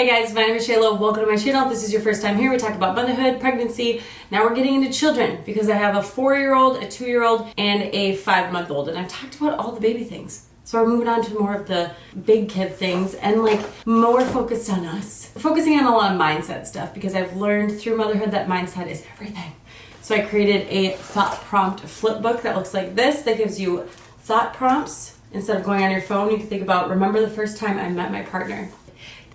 Hey guys, my name is Shayla. Welcome to my channel. If this is your first time here, we talk about motherhood, pregnancy. Now we're getting into children because I have a 4-year-old, a 2-year-old, and a 5-month-old. And I've talked about all the baby things. So we're moving on to more of the big kid things and like more focused on us. Focusing on a lot of mindset stuff because I've learned through motherhood that mindset is everything. So I created a thought prompt flip book that looks like this that gives you thought prompts. Instead of going on your phone, you can think about, remember the first time I met my partner.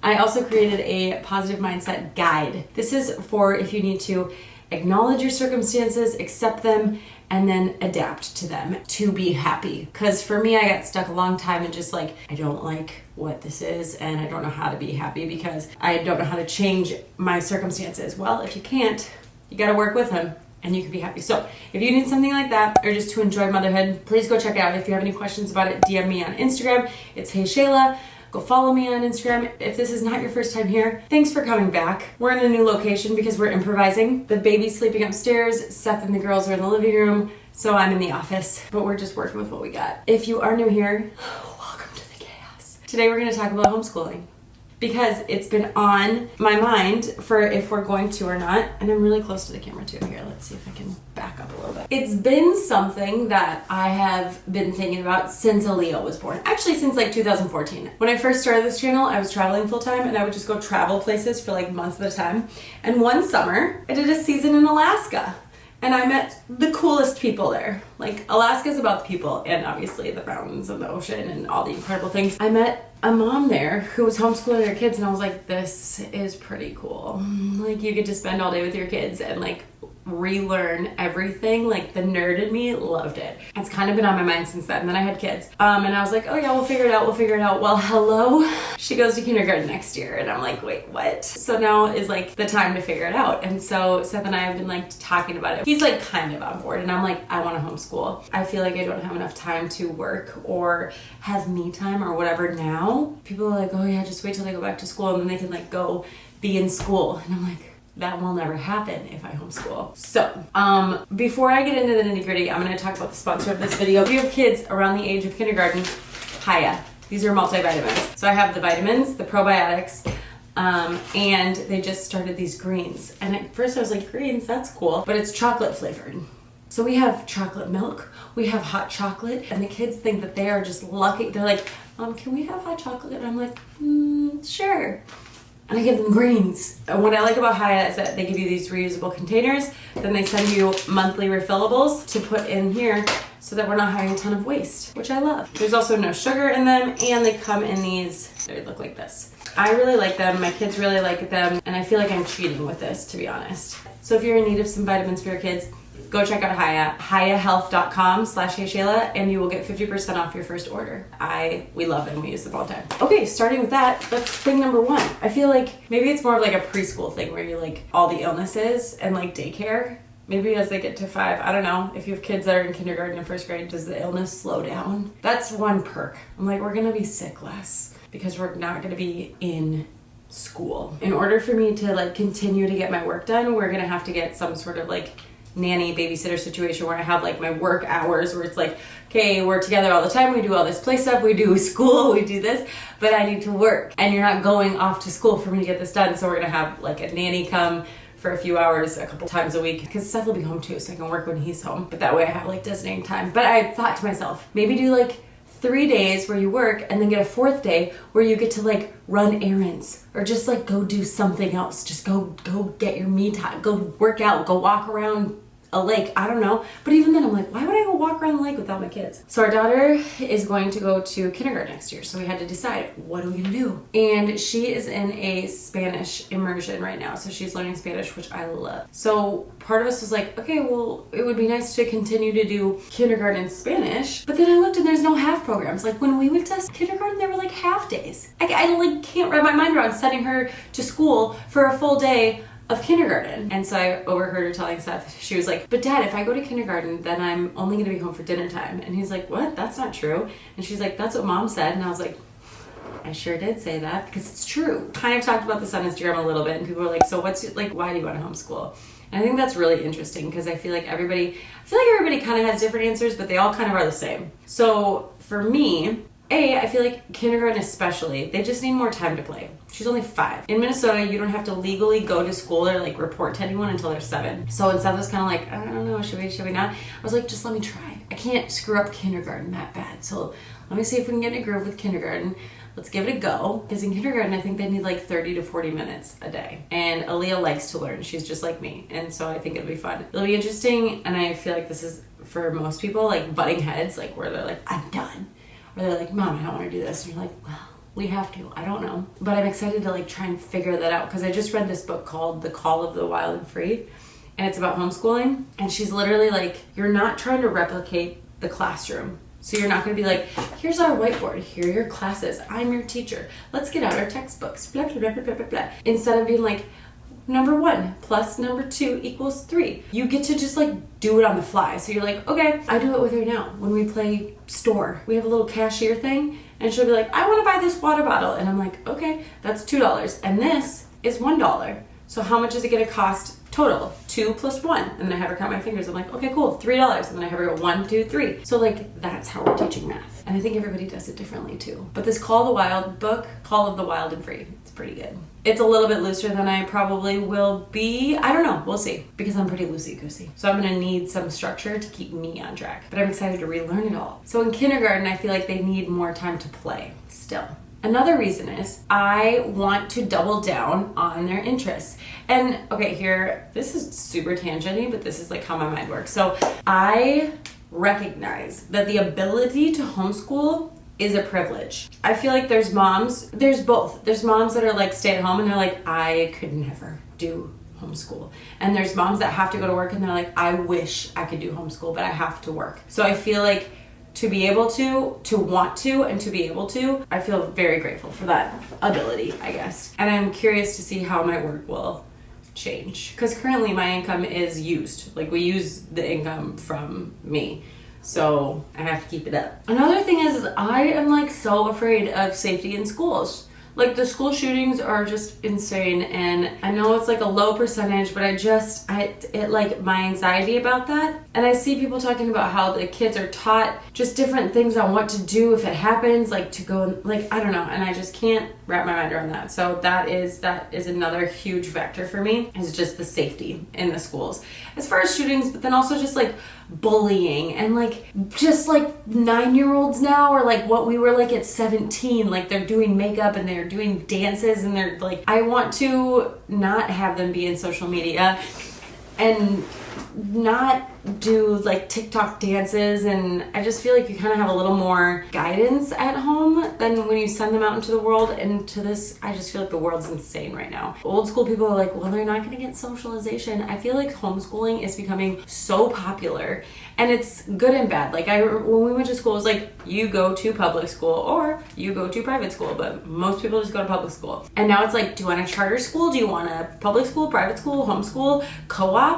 I also created a positive mindset guide. This is for if you need to acknowledge your circumstances, accept them, and then adapt to them to be happy. Because for me, I got stuck a long time and just like, I don't like what this is and I don't know how to be happy because I don't know how to change my circumstances. Well, if you can't, you gotta work with them and you can be happy. So if you need something like that or just to enjoy motherhood, please go check it out. If you have any questions about it, DM me on Instagram. It's Hey Shayla. Go follow me on Instagram. If this is not your first time here, thanks for coming back. We're in a new location because we're improvising. The baby's sleeping upstairs, Seth and the girls are in the living room, so I'm in the office, but we're just working with what we got. If you are new here, welcome to the chaos. Today we're gonna talk about homeschooling because it's been on my mind for if we're going to or not, and I'm really close to the camera too. Here, let's see if I can back up a little bit. It's been something that I have been thinking about since Leo was born. Actually, since like 2014. When I first started this channel, I was traveling full time and I would just go travel places for like months at a time. And one summer, I did a season in Alaska. And I met the coolest people there. Like, Alaska's about the people and obviously the mountains and the ocean and all the incredible things. I met a mom there who was homeschooling her kids and I was like, this is pretty cool. Like, you get to spend all day with your kids and like relearn everything. Like, the nerd in me loved it. It's kind of been on my mind since then. And then I had kids. And I was like, oh yeah, we'll figure it out. Well, hello. She goes to kindergarten next year. And I'm like, wait, what? So now is like the time to figure it out. And so Seth and I have been like talking about it. He's like kind of on board. And I'm like, I want to homeschool. I feel like I don't have enough time to work or have me time or whatever now. People are like, oh yeah, just wait till they go back to school and then they can like go be in school. And I'm like, that will never happen if I homeschool. So, before I get into the nitty gritty, I'm gonna talk about the sponsor of this video. If you have kids around the age of kindergarten, Hiya. These are multivitamins. So I have the vitamins, the probiotics, and they just started these greens. And at first I was like, greens, that's cool, but it's chocolate flavored. So we have chocolate milk, we have hot chocolate, and the kids think that they are just lucky. They're like, can we have hot chocolate? And I'm like, sure. And I give them greens. And what I like about Hiya is that they give you these reusable containers, then they send you monthly refillables to put in here so that we're not having a ton of waste, which I love. There's also no sugar in them, and they come in these, they look like this. I really like them, my kids really like them, and I feel like I'm cheating with this, to be honest. So if you're in need of some vitamins for your kids, go check out Hiya, hiyahealth.com/HeyShayla, and you will get 50% off your first order. We love them, we use them all the time. Okay, starting with that, that's thing number one. I feel like maybe it's more of like a preschool thing where you like all the illnesses and like daycare. Maybe as they get to 5, I don't know, if you have kids that are in kindergarten and first grade, does the illness slow down? That's one perk. I'm like, we're gonna be sick less because we're not gonna be in school. In order for me to like continue to get my work done, we're gonna have to get some sort of like nanny babysitter situation where I have like my work hours where it's like, okay, we're together all the time, we do all this play stuff, we do school, we do this, but I need to work and you're not going off to school for me to get this done. So we're gonna have like a nanny come for a few hours a couple times a week because Seth will be home too, so I can work when he's home, but that way I have like designated time. But I thought to myself, maybe do like 3 days where you work and then get a 4th day where you get to like run errands or just like go do something else. Just go get your me time, go work out, go walk around a lake, I don't know. But even then I'm like, why would I go walk around the lake without my kids? So our daughter is going to go to kindergarten next year. So we had to decide, what are we gonna do? And she is in a Spanish immersion right now. So she's learning Spanish, which I love. So part of us was like, okay, well, it would be nice to continue to do kindergarten in Spanish. But then I looked and there's no half programs. Like when we went to kindergarten, there were like half days. I like can't wrap my mind around sending her to school for a full day of kindergarten. And so I overheard her telling Seth, she was like, but Dad, if I go to kindergarten, then I'm only gonna be home for dinner time. And he's like, what? That's not true. And she's like, that's what Mom said. And I was like, I sure did say that because it's true. Kind of talked about this on Instagram a little bit and people were like, so what's like, why do you want to homeschool? And I think that's really interesting because I feel like everybody kind of has different answers, but they all kind of are the same. So for me, I feel like kindergarten especially, they just need more time to play. She's only 5. In Minnesota, you don't have to legally go to school or like report to anyone until they're 7. So instead was kind of like, I don't know, should we not? I was like, just let me try. I can't screw up kindergarten that bad. So let me see if we can get in a groove with kindergarten. Let's give it a go. Because in kindergarten, I think they need like 30 to 40 minutes a day. And Aaliyah likes to learn. She's just like me. And so I think it'll be fun. It'll be interesting. And I feel like this is, for most people, like butting heads, like where they're like, I'm done. Or they're like, Mom, I don't want to do this. And you're like, well, we have to. I don't know. But I'm excited to like try and figure that out. Because I just read this book called The Call of the Wild and Free. And it's about homeschooling. And she's literally like, you're not trying to replicate the classroom. So you're not going to be like, here's our whiteboard, here are your classes, I'm your teacher, let's get out our textbooks, blah, blah, blah, blah, blah, blah. Instead of being like, number 1 plus number 2 equals 3. You get to just like do it on the fly. So you're like, okay, I do it with her now. When we play store, we have a little cashier thing, and she'll be like, I want to buy this water bottle. And I'm like, okay, that's $2. And this is $1. So how much is it going to cost total? 2 plus 1. And then I have her count my fingers. I'm like, okay, cool, $3. And then I have her go 1, 2, 3. So like, that's how we're teaching math. And I think everybody does it differently too. But this Call of the Wild book, Call of the Wild and Free, it's pretty good. It's a little bit looser than I probably will be. I don't know, we'll see. Because I'm pretty loosey-goosey. So I'm gonna need some structure to keep me on track. But I'm excited to relearn it all. So in kindergarten, I feel like they need more time to play still. Another reason is I want to double down on their interests. And okay, here, this is super tangenty, but this is like how my mind works. So I recognize that the ability to homeschool is a privilege. I feel like there's both. There's moms that are like stay at home and they're like, I could never do homeschool. And there's moms that have to go to work and they're like, I wish I could do homeschool, but I have to work. So I feel like to be able to want to, and to be able to, I feel very grateful for that ability, I guess. And I'm curious to see how my work will change. Because currently my income is used. Like we use the income from me. So I have to keep it up. Another thing is I am like so afraid of safety in schools. Like the school shootings are just insane, and I know it's like a low percentage, but it like my anxiety about that. And I see people talking about how the kids are taught just different things on what to do if it happens, like to go, like, I don't know, and I just can't wrap my mind around that. So that is another huge factor for me, is just the safety in the schools. As far as shootings, but then also just like bullying and like just like 9-year-olds now are like what we were like at 17. Like they're doing makeup and they're doing dances and they're like, I want to not have them be in social media and not do like TikTok dances, and I just feel like you kind of have a little more guidance at home than when you send them out into the world. And to this, I just feel like the world's insane right now. Old school people are like, well, they're not gonna get socialization. I feel like homeschooling is becoming so popular, and it's good and bad. Like when we went to school, it was like you go to public school or you go to private school, but most people just go to public school. And now it's like, do you want a charter school? Do you want a public school, private school, homeschool, co-op?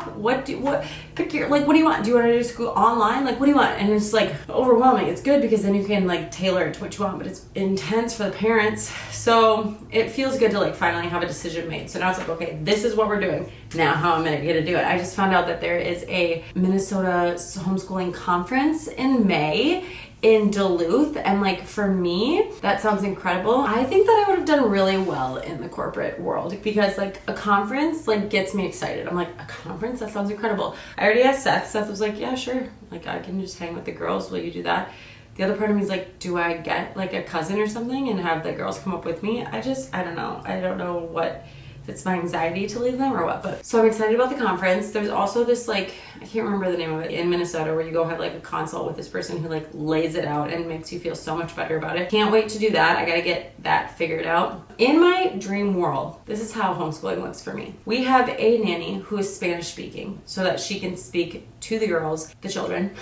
Pick your, like, what do you want? Do you want to do school online? Like, what do you want? And it's like overwhelming. It's good because then you can like tailor it to what you want, but it's intense for the parents. So it feels good to like finally have a decision made. So now it's like, okay, this is what we're doing. Now how am I going to do it? I just found out that there is a Minnesota homeschooling conference in May in Duluth, and like for me that sounds incredible. I think that I would have done really well in the corporate world, because like a conference like gets me excited. I'm like, a conference? That sounds incredible. I already asked Seth was like, yeah, sure, like I can just hang with the girls, will you do that? The other part of me is like, do I get like a cousin or something and have the girls come up with me? I don't know what, if it's my anxiety to leave them or what. But so I'm excited about the conference. There's also this like, I can't remember the name of it, in Minnesota, where you go have like a consult with this person who like lays it out and makes you feel so much better about it. Can't wait to do that. I gotta get that figured out. In my dream world, this is how homeschooling looks for me. We have a nanny who is Spanish speaking so that she can speak to the girls, the children,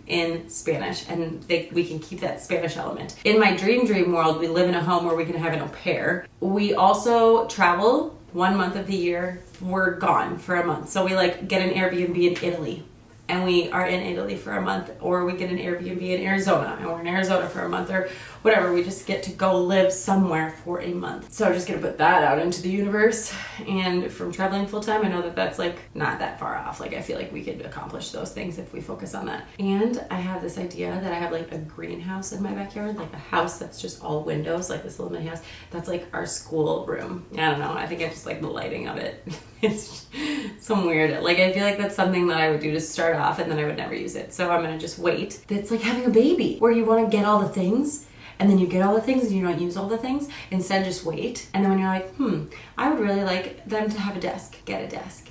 in Spanish, and we can keep that Spanish element. In my dream world, we live in a home where we can have an au pair. We also travel 1 month of the year. We're gone for a month. So we like get an Airbnb in Italy and we are in Italy for a month, or we get an Airbnb in Arizona and we're in Arizona for a month, or whatever. We just get to go live somewhere for a month. So I'm just gonna put that out into the universe. And from traveling full time, I know that that's like not that far off. Like I feel like we could accomplish those things if we focus on that. And I have this idea that I have like a greenhouse in my backyard, like a house that's just all windows, like this little mini house. That's like our school room. I don't know. I think I just like the lighting of it. It's some weird, like I feel like that's something that I would do to start off, and then I would never use it. So I'm gonna just wait. It's like having a baby where you want to get all the things, and then you get all the things and you don't use all the things. Instead, just wait. And then when you're like, I would really like them to have a desk, get a desk.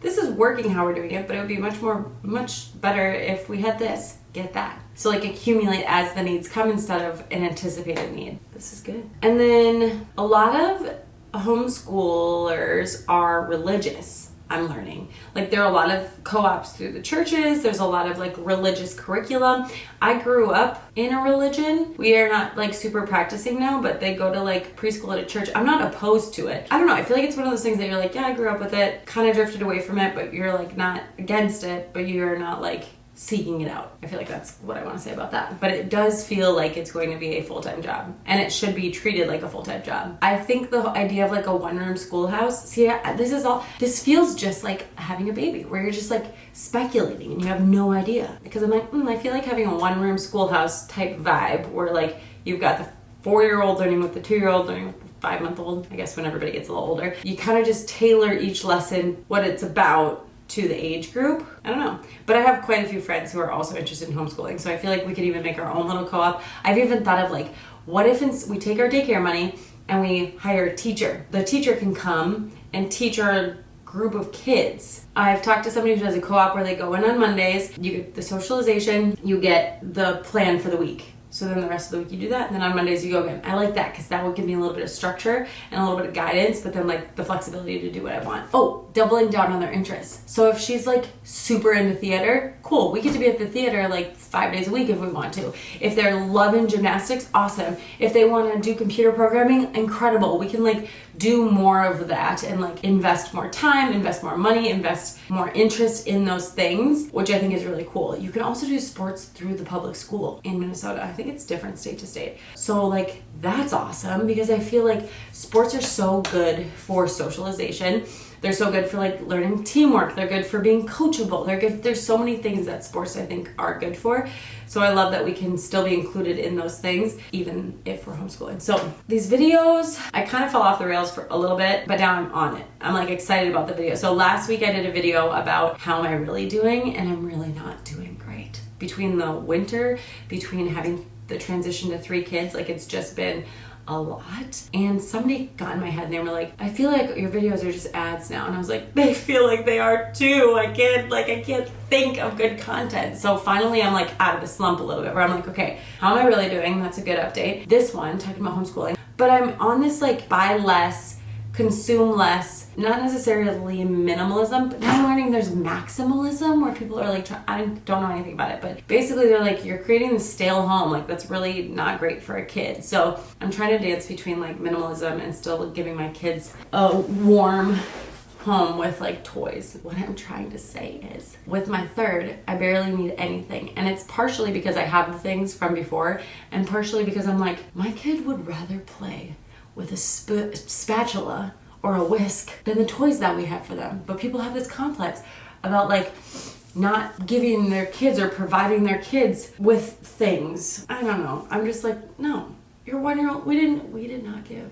This is working how we're doing it, but it would be much better if we had this, get that. So like accumulate as the needs come instead of an anticipated need. This is good. And then a lot of homeschoolers are religious, I'm learning. Like there are a lot of co-ops through the churches. There's a lot of like religious curriculum. I grew up in a religion. We are not like super practicing now, but they go to like preschool at a church. I'm not opposed to it. I don't know. I feel like it's one of those things that you're like, yeah, I grew up with it, kind of drifted away from it, but you're like not against it, but you're not like seeking it out. I feel like that's what I want to say about that. But it does feel like it's going to be a full-time job, and it should be treated like a full-time job. I think the idea of like a one-room schoolhouse, this feels just like having a baby, where you're just like speculating and you have no idea. Because I'm like, I feel like having a one-room schoolhouse type vibe, where like you've got the 4-year-old learning with the 2-year-old learning with the 5-month-old. I guess when everybody gets a little older, you kind of just tailor each lesson what it's about to the age group. I don't know. But I have quite a few friends who are also interested in homeschooling, so I feel like we could even make our own little co-op. I've even thought of like, what if we take our daycare money and we hire a teacher? The teacher can come and teach our group of kids. I've talked to somebody who does a co-op where they go in on Mondays, you get the socialization, you get the plan for the week. So then the rest of the week you do that, and then on Mondays you go again. I like that because that will give me a little bit of structure and a little bit of guidance, but then like the flexibility to do what I want. Oh, doubling down on their interests. So if she's like super into theater, cool. We get to be at the theater like 5 days a week if we want to. If they're loving gymnastics, awesome. If they want to do computer programming, incredible. We can like do more of that and like invest more time, invest more money, invest more interest in those things, which I think is really cool. You can also do sports through the public school in Minnesota. I think it's different state to state. So like that's awesome, because I feel like sports are so good for socialization. They're so good for like learning teamwork. They're good for being coachable. They're good. There's so many things that sports I think are good for. So I love that we can still be included in those things, even if we're homeschooling. So these videos, I kind of fell off the rails for a little bit, but now I'm on it. I'm like excited about the video. So last week I did a video about how am I really doing, and I'm really not doing great. Between the winter, between having the transition to 3 kids, like it's just been a lot. And somebody got in my head and they were like, I feel like your videos are just ads now. And I was like, they feel like they are too. I can't think of good content. So finally I'm like out of the slump a little bit, where I'm like, okay, how am I really doing? That's a good update. This one, talking about homeschooling, but I'm on this like buy less, consume less, not necessarily minimalism, but now I'm learning there's maximalism, where people are like, I don't know anything about it, but basically they're like, you're creating this stale home, like that's really not great for a kid. So I'm trying to dance between like minimalism and still giving my kids a warm home with like toys. What I'm trying to say is, with my third, I barely need anything. And it's partially because I have the things from before, and partially because I'm like, my kid would rather play with a spatula or a whisk than the toys that we have for them. But people have this complex about like not giving their kids or providing their kids with things. I don't know. I'm just like, no, your 1-year-old, we did not give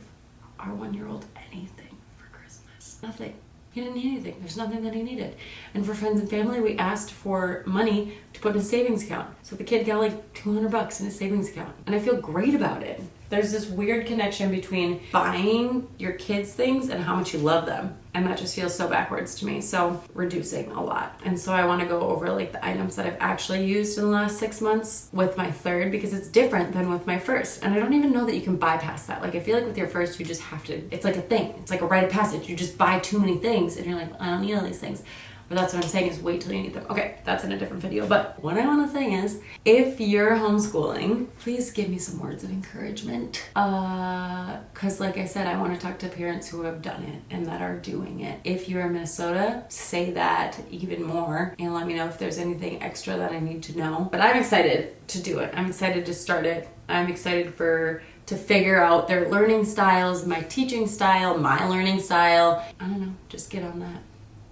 our 1-year-old anything for Christmas. Nothing. He didn't need anything. There's nothing that he needed. And for friends and family, we asked for money to put in a savings account. So the kid got like $200 in a savings account. And I feel great about it. There's this weird connection between buying your kids things and how much you love them. And that just feels so backwards to me. So reducing a lot. And so I want to go over like the items that I've actually used in the last 6 months with my third, because it's different than with my first. And I don't even know that you can bypass that. Like I feel like with your first, you just have to, it's like a thing. It's like a rite of passage. You just buy too many things and you're like, I don't need all these things. But that's what I'm saying is wait till you need them. Okay, that's in a different video. But what I want to say is, if you're homeschooling, please give me some words of encouragement. Because like I said, I want to talk to parents who have done it and that are doing it. If you're in Minnesota, say that even more and let me know if there's anything extra that I need to know. But I'm excited to do it. I'm excited to start it. I'm excited to figure out their learning styles, my teaching style, my learning style. I don't know, just get on that.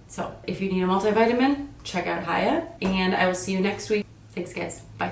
So if you need a multivitamin, check out Hiya, and I will see you next week. Thanks guys, bye.